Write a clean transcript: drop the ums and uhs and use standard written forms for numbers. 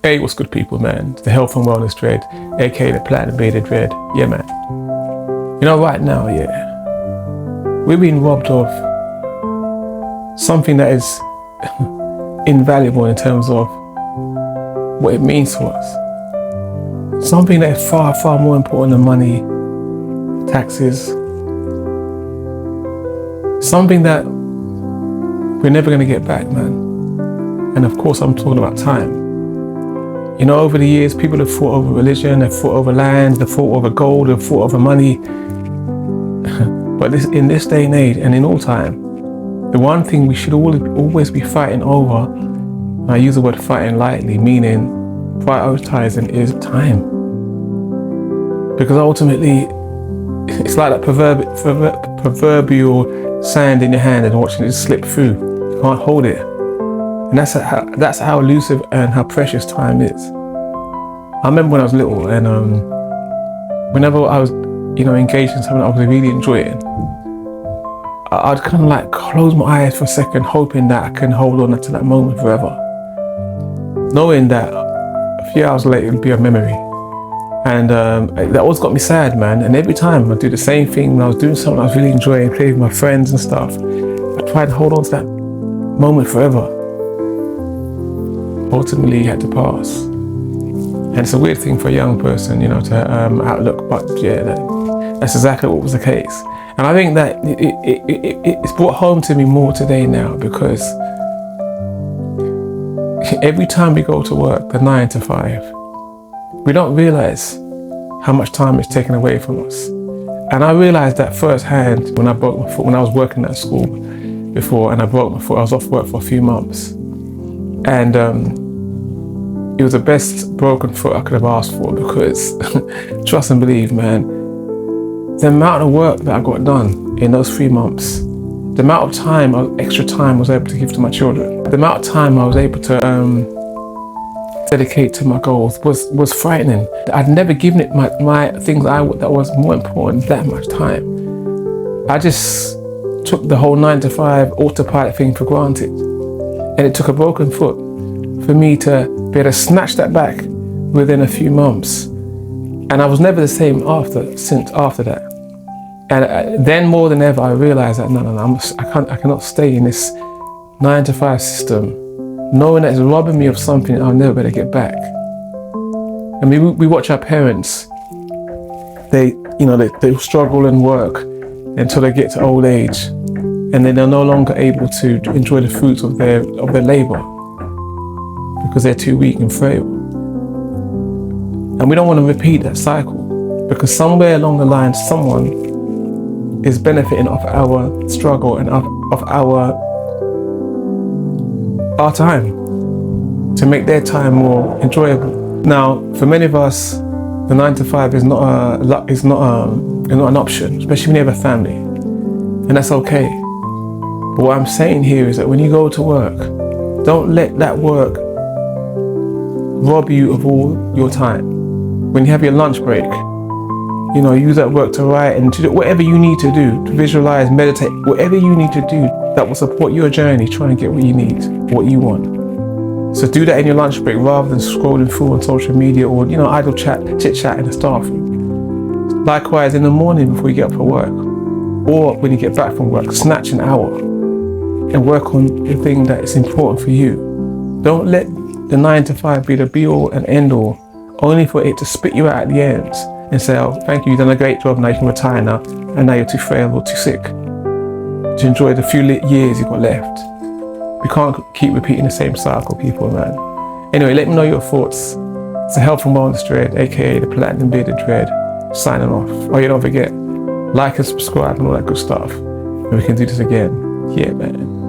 Hey, what's good, people, man? It's the Health and Wellness Dread, aka the Platinum Bearded Dread. Yeah, man. You know, right now, we're being robbed of something that is invaluable in terms of what it means to us. Something that is far, far more important than money, taxes. Something that we're never going to get back, man. And of course, I'm talking about time. You know, over the years, people have fought over religion, they've fought over land, they've fought over gold, they've fought over money. But in this day and age, and in all time, the one thing we should always be fighting over, and I use the word fighting lightly, meaning prioritizing, is time. Because ultimately, it's like that proverbial sand in your hand and watching it slip through. You can't hold it. And that's how elusive and how precious time is. I remember when I was little, and whenever I was, engaged in something I was really enjoying, I'd kind of like close my eyes for a second, hoping that I can hold on to that moment forever, knowing that a few hours later it'll be a memory. And that always got me sad, man. And every time I do the same thing, when I was doing something I was really enjoying, playing with my friends and stuff, I tried to hold on to that moment forever. Ultimately, it had to pass. And it's a weird thing for a young person, to outlook, but that's exactly what was the case. And I think that it's brought home to me more today now, because every time we go to work, the 9 to 5, we don't realize how much time is taken away from us. And I realized that firsthand when I broke my foot, when I was working at school before, and I broke my foot. I was off work for a few months. And it was the best broken foot I could have asked for, because trust and believe, man, the amount of work that I got done in those 3 months, the amount of time, extra time I was able to give to my children, the amount of time I was able to dedicate to my goals was frightening. I'd never given it my things that was more important that much time. I just took the whole 9 to 5 autopilot thing for granted. And it took a broken foot for me to be able to snatch that back within a few months. And I was never the same after that. And then more than ever, I realized that I cannot stay in this 9 to 5 system, knowing that it's robbing me of something I'll never be able to get back. I mean, we watch our parents. They struggle and work until they get to old age, and then they're no longer able to enjoy the fruits of their labor because they're too weak and frail. And we don't want to repeat that cycle, because somewhere along the line, someone is benefiting off our struggle and off our time, to make their time more enjoyable. Now, for many of us, the 9 to 5 is not an option, especially when you have a family, and that's okay. But what I'm saying here is that when you go to work, don't let that work rob you of all your time. When you have your lunch break, use that work to write and to do whatever you need to do, to visualize, meditate, whatever you need to do that will support your journey, try and get what you need, what you want. So do that in your lunch break rather than scrolling through on social media or, idle chit chat in the staff room. Likewise, in the morning before you get up for work, or when you get back from work, snatch an hour and work on the thing that is important for you. Don't let the 9 to 5 be the be all and end all, only for it to spit you out at the end and say, oh, thank you, you've done a great job, now you can retire now, and now you're too frail or too sick to enjoy the few years you've got left. We can't keep repeating the same cycle, people, man. Anyway, let me know your thoughts. It's the Health and Wellness Dread, aka the Platinum Bearded Dread, signing off. Oh yeah, don't forget, like and subscribe and all that good stuff. And we can do this again. Yeah, man.